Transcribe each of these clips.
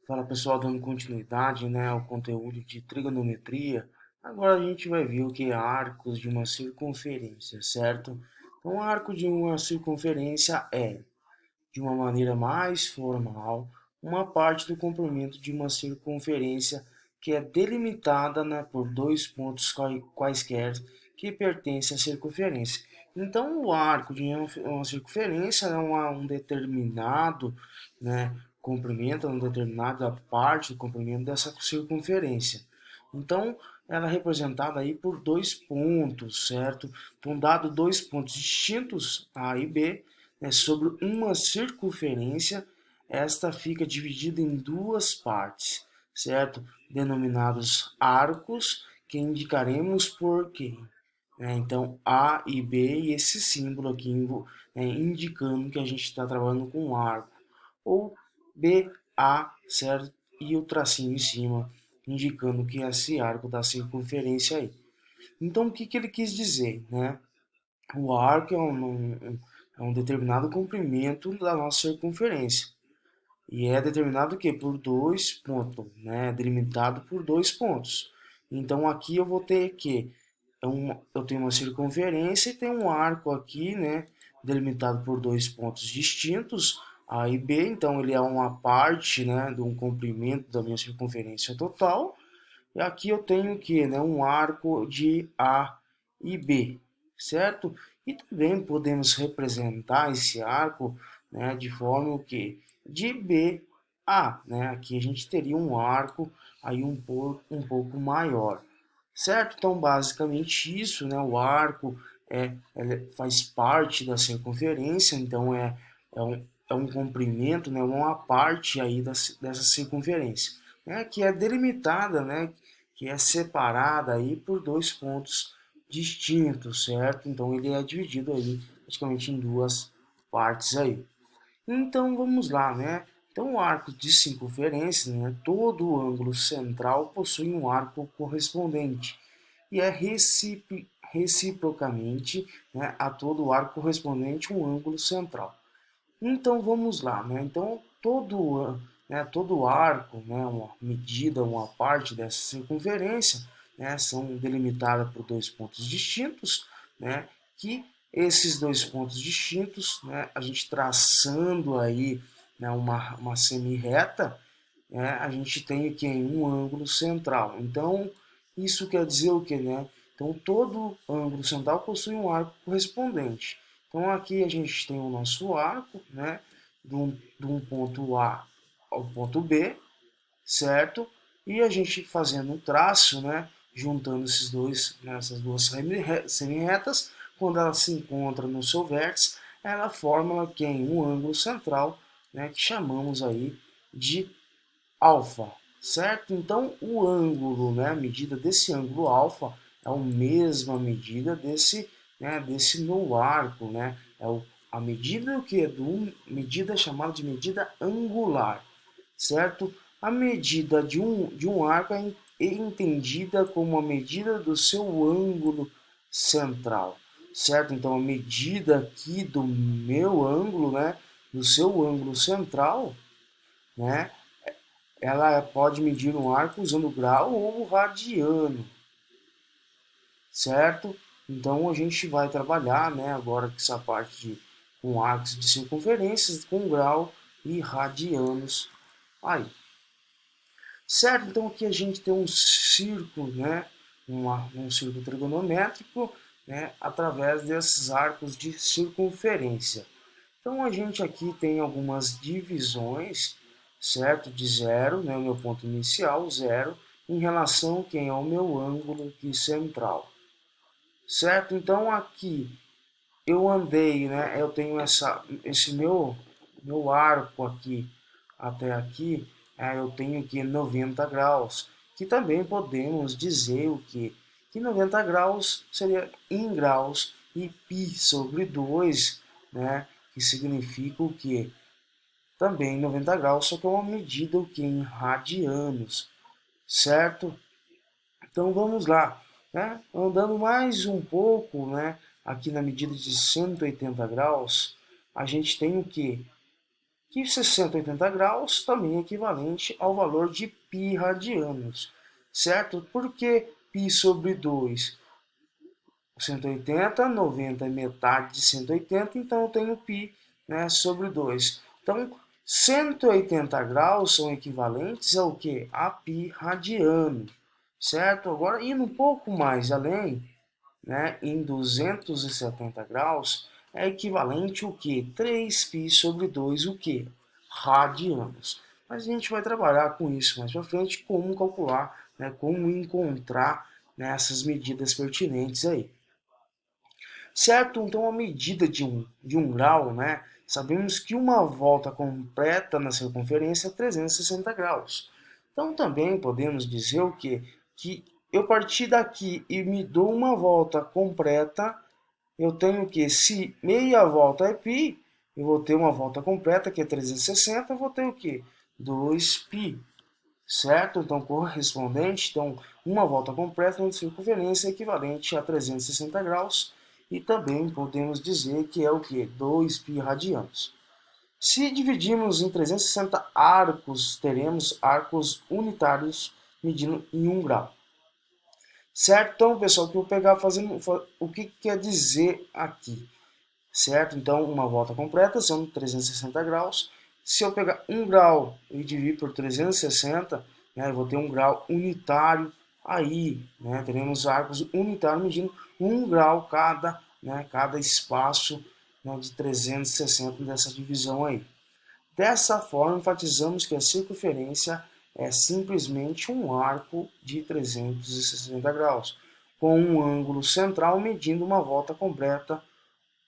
Fala pessoal, dando continuidade, ao conteúdo de trigonometria. Agora a gente vai ver o que é arcos de uma circunferência, certo? Então, o arco de uma circunferência é, de uma maneira mais formal, uma parte do comprimento de uma circunferência que é delimitada, por dois pontos quaisquer que pertencem à circunferência. Então, o arco de uma circunferência é um determinado, comprimento, uma determinada parte do comprimento dessa circunferência. Então, ela é representada aí por dois pontos, certo? Então, dado dois pontos distintos, A e B, sobre uma circunferência, esta fica dividida em duas partes, certo? Denominados arcos, que indicaremos por quê? Então, A e B, e esse símbolo aqui indicando que a gente está trabalhando com um arco. Ou BA, certo? E o tracinho em cima, indicando que é esse arco da circunferência aí. Então, o que, que ele quis dizer, O arco é um determinado comprimento da nossa circunferência. E é determinado o quê? Por dois pontos, delimitado por dois pontos. Então aqui eu vou ter que eu tenho uma circunferência e tem um arco aqui, delimitado por dois pontos distintos, A e B. Então ele é uma parte, de um comprimento da minha circunferência total. E aqui eu tenho o que, um arco de A e B, certo? E também podemos representar esse arco, de forma o que de B a, Aqui a gente teria um arco aí um pouco maior, certo? Então basicamente isso, O arco ele faz parte da circunferência, então é um comprimento, uma parte aí dessa circunferência, que é delimitada, que é separada aí por dois pontos distintos, certo? Então ele é dividido aí praticamente em duas partes aí. Então vamos lá, Então o arco de circunferência, todo o ângulo central possui um arco correspondente e é reciprocamente, a todo o arco correspondente um ângulo central. Então vamos lá, Então todo arco, uma medida, uma parte dessa circunferência, são delimitadas por dois pontos distintos, que esses dois pontos distintos, a gente traçando aí, uma semi-reta, a gente tem aqui um ângulo central. Então isso quer dizer o que, Então todo ângulo central possui um arco correspondente. Então aqui a gente tem o nosso arco, de um ponto A ao ponto B, certo? E a gente fazendo um traço, juntando essas duas semi-retas, quando elas se encontram no seu vértice, ela forma aqui um ângulo central, que chamamos aí de alfa, certo? Então o ângulo, a medida desse ângulo alfa é a mesma medida desse meu arco, a medida que é medida chamada de medida angular, certo? A medida de um arco é entendida como a medida do seu ângulo central, certo? Então a medida aqui do meu ângulo, do seu ângulo central, né, ela pode medir um arco usando grau ou radiano, certo? Então a gente vai trabalhar, agora com essa parte com arcos de circunferências, com grau e radianos aí. Certo? Então aqui a gente tem um círculo, um círculo trigonométrico, através desses arcos de circunferência. Então a gente aqui tem algumas divisões, certo? De zero, o meu ponto inicial, zero, em relação quem é o meu ângulo aqui central, certo? Então aqui eu andei, eu tenho esse meu arco aqui até aqui, eu tenho aqui 90 graus, que também podemos dizer o que 90 graus seria em graus e π sobre 2, que significa o que? Também 90 graus, só que é uma medida o que? Em radianos, certo? Então vamos lá, Andando mais um pouco, aqui na medida de 180 graus, a gente tem o que? que 60 80 graus também é equivalente ao valor de π radianos, certo? Por que π sobre 2? 180, 90 é metade de 180, então eu tenho π, né, sobre 2. Então, 180 graus são equivalentes ao que? A π radiano, certo? Agora, indo um pouco mais além, né, em 270 graus, é equivalente o que? 3π sobre 2, o que? Radianos. Mas a gente vai trabalhar com isso mais para frente, como calcular, né, como encontrar, né, essas medidas pertinentes aí. Certo? Então, a medida de um grau, né? Sabemos que uma volta completa na circunferência é 360 graus. Então, também podemos dizer o quê? Que eu partir daqui e me dou uma volta completa, eu tenho que, se meia volta é π, eu vou ter uma volta completa, que é 360, eu vou ter o quê? 2π, certo? Então, correspondente, então, uma volta completa na circunferência é equivalente a 360 graus, e também podemos dizer que é o que? 2π radianos. Se dividirmos em 360 arcos, teremos arcos unitários medindo em 1 grau. Certo? Então, pessoal, o que eu vou pegar fazendo, o que quer dizer aqui? Certo? Então, uma volta completa são 360 graus. Se eu pegar 1 grau e dividir por 360, né, eu vou ter um grau unitário aí, né? Teremos arcos unitários medindo 1 grau cada, né, cada espaço, né, de 360 dessa divisão aí. Dessa forma, enfatizamos que a circunferência é simplesmente um arco de 360 graus, com um ângulo central medindo uma volta completa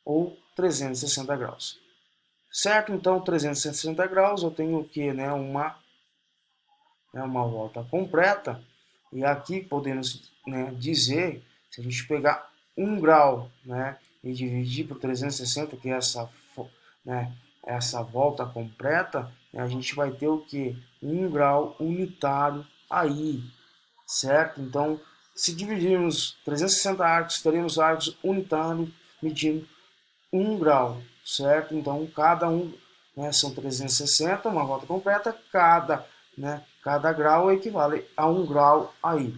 ou 360 graus. Certo? Então, 360 graus eu tenho o que? Né? Uma volta completa. E aqui podemos, né, dizer, se a gente pegar 1 grau, né, e dividir por 360, que é né, essa volta completa, né, a gente vai ter o que? 1 grau unitário aí, certo? Então, se dividirmos 360 arcos, teremos arcos unitários medindo 1 grau, certo? Então, cada um, né, são 360, uma volta completa, cada grau equivale a 1 grau aí.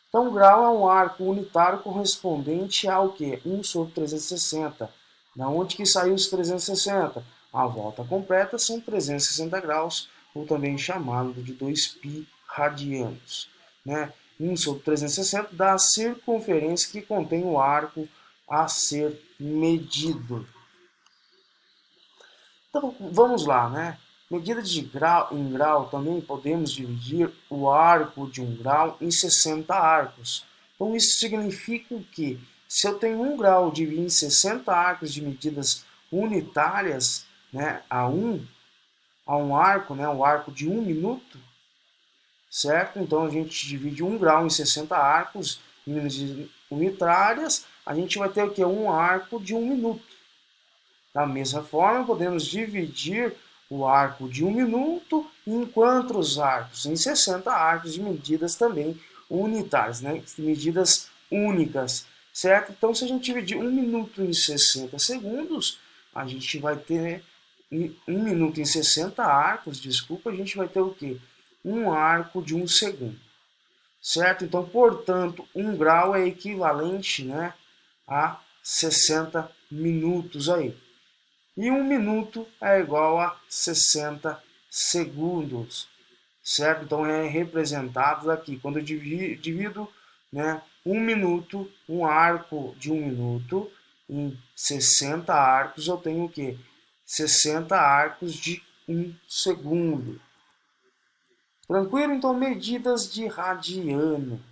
Então, o grau é um arco unitário correspondente ao que? 1 sobre 360. Da onde que saiu os 360? A volta completa são 360 graus, ou também chamado de 2π radianos. Né? 1 sobre 360 dá a circunferência que contém o arco a ser medido. Então, vamos lá, né? Medida de grau em grau, também podemos dividir o arco de 1 grau em 60 arcos. Então, isso significa que, se eu tenho 1 grau dividido em 60 arcos de medidas unitárias, né, a um arco, né, o arco de 1 minuto, certo? Então, a gente divide 1 grau em 60 arcos em medidas unitárias, a gente vai ter o que? Um arco de 1 minuto. Da mesma forma, podemos dividir o arco de 1 minuto em quantos arcos? Em 60 arcos de medidas também unitárias, né? Medidas únicas, certo? Então, se a gente dividir 1 minuto em 60 segundos, a gente vai ter 1 minuto em 60 arcos, desculpa, a gente vai ter o quê? Um arco de 1 segundo, certo? Então, portanto, 1 grau é equivalente, né, a 60 minutos aí. E 1 minuto é igual a 60 segundos, certo? Então é representado aqui. Quando eu divido, né, 1 minuto, um arco de 1 minuto, em 60 arcos, eu tenho o quê? 60 arcos de 1 segundo. Tranquilo? Então, medidas de radiano.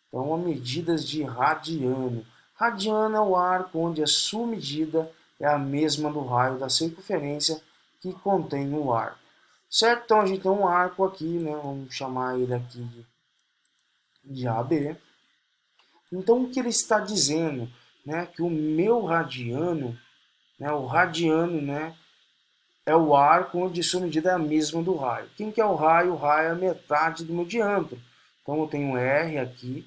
Então, medidas de radiano. Radiano é o arco onde a sua medida é a mesma do raio da circunferência que contém o arco. Certo? Então, a gente tem um arco aqui, né? Vamos chamar ele aqui de AB. Então, o que ele está dizendo? Né? Que o meu radiano, né? O radiano, né, é o arco onde sua medida é a mesma do raio. Quem que é o raio? O raio é a metade do meu diâmetro. Então, eu tenho R aqui,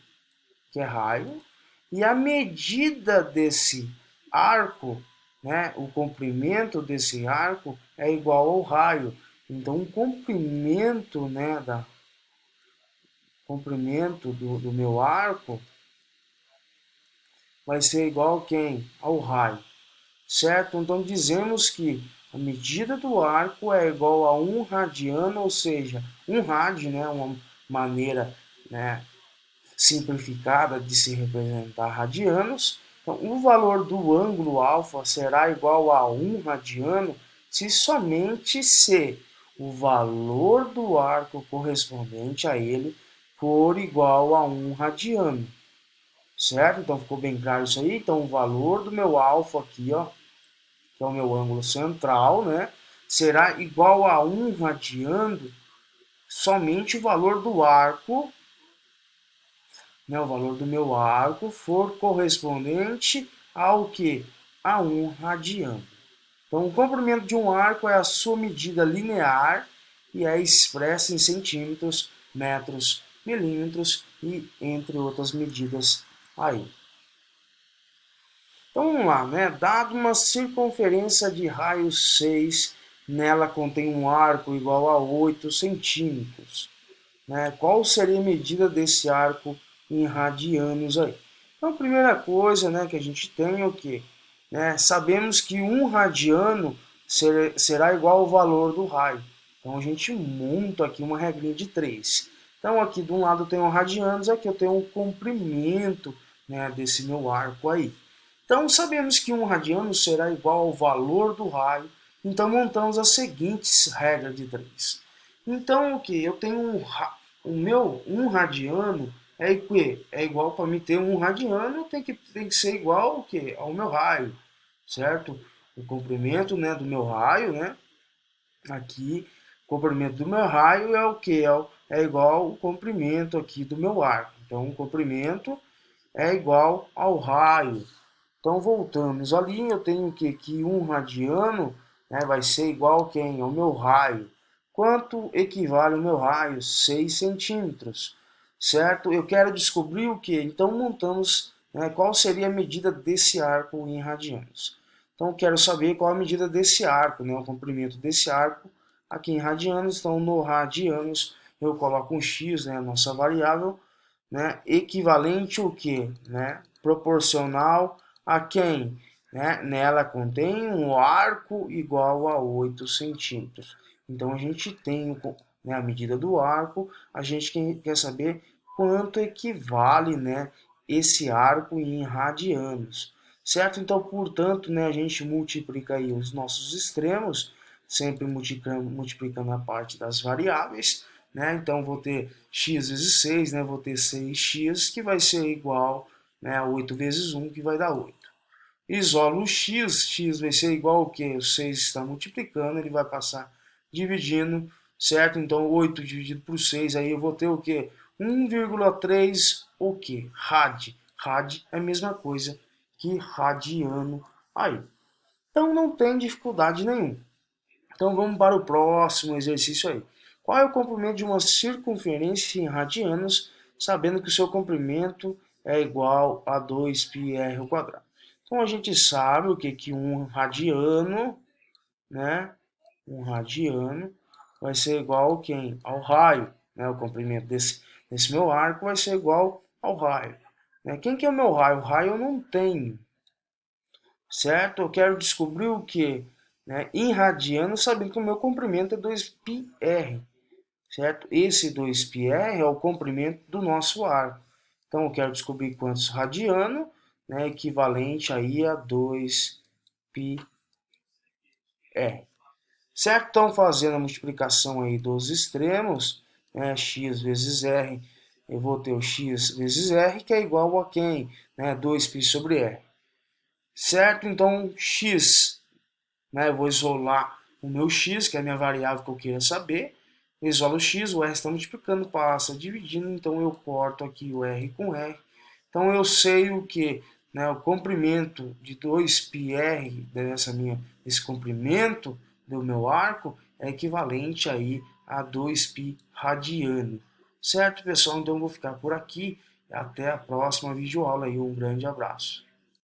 que é raio, e a medida desse arco, né, o comprimento desse arco é igual ao raio. Então, o comprimento, né, comprimento do meu arco vai ser igual a quem? Ao raio, certo? Então, dizemos que a medida do arco é igual a 1 radiano, ou seja, 1 rádio, né, uma maneira, né, simplificada de se representar radianos. Então, o valor do ângulo alfa será igual a 1 radiano se somente se o valor do arco correspondente a ele for igual a 1 radiano. Certo? Então ficou bem claro isso aí. Então o valor do meu alfa aqui, ó, que é o meu ângulo central, né, será igual a 1 radiano somente o valor do arco, né, o valor do meu arco for correspondente ao que? A 1 radiano. Então, o comprimento de um arco é a sua medida linear e é expressa em centímetros, metros, milímetros e entre outras medidas aí. Então vamos lá, né? Dado uma circunferência de raio 6, nela contém um arco igual a 8 centímetros. Né? Qual seria a medida desse arco em radianos aí? Então, a primeira coisa, né, que a gente tem é o quê? Né? Sabemos que um radiano será igual ao valor do raio. Então, a gente monta aqui uma regrinha de 3. Então, aqui de um lado eu tenho radianos, aqui eu tenho o comprimento, né, desse meu arco aí. Então, sabemos que um radiano será igual ao valor do raio. Então, montamos as seguintes regras de 3. Então, o que? Eu tenho o meu 1 radiano é igual para me ter 1 radiano, tem que ser igual ao que? Ao meu raio, certo? O comprimento, né, do meu raio, né? Aqui, o comprimento do meu raio é o que? É igual ao comprimento aqui do meu arco. Então, o comprimento é igual ao raio. Então, voltamos ali, eu tenho que 1 radiano, né, vai ser igual a quem? Ao meu raio. Quanto equivale o meu raio? 6 centímetros, certo? Eu quero descobrir o que? Então, montamos, né, qual seria a medida desse arco em radianos. Então, eu quero saber qual a medida desse arco, né, o comprimento desse arco aqui em radianos. Então, no radianos, eu coloco um x, né, a nossa variável, né, equivalente ao que? Né, proporcional a quem? Né? Nela contém um arco igual a 8 centímetros. Então a gente tem, né, a medida do arco, a gente quer saber quanto equivale, né, esse arco em radianos. Certo? Então, portanto, né, a gente multiplica aí os nossos extremos, sempre multiplicando a parte das variáveis. Né? Então, vou ter x vezes 6, né? Vou ter 6x, que vai ser igual, né, a 8 vezes 1, que vai dar 8. Isolo o x vai ser igual ao que? O 6 está multiplicando, ele vai passar dividindo, certo? Então, 8 dividido por 6, aí eu vou ter o que? 1,3 o que? Rad. Rad é a mesma coisa que radiano aí. Então, não tem dificuldade nenhuma. Então, vamos para o próximo exercício aí. Qual é o comprimento de uma circunferência em radianos, sabendo que o seu comprimento é igual a 2πr ao quadrado? Então, a gente sabe o que um radiano, né? Um radiano vai ser igual a quem? Ao raio, né? O comprimento desse meu arco vai ser igual ao raio. Né? Quem que é o meu raio? O raio eu não tenho, certo? Eu quero descobrir o que? Né? Em radiano, sabendo que o meu comprimento é 2πr, certo? Esse 2πr é o comprimento do nosso arco. Então, eu quero descobrir quantos radiano, né, equivalente aí a 2πr. Certo? Então, fazendo a multiplicação aí dos extremos, né, x vezes r, eu vou ter o x vezes r, que é igual a quem? Né, 2π sobre r. Certo? Então, x, né, eu vou isolar o meu x, que é a minha variável que eu queira saber. Eu isolo o x, o r está multiplicando, passa dividindo, então eu corto aqui o r com r. Então eu sei o que? Né, o comprimento de 2πr esse comprimento do meu arco é equivalente aí a 2π radiano. Certo, pessoal? Então eu vou ficar por aqui. Até a próxima videoaula e um grande abraço.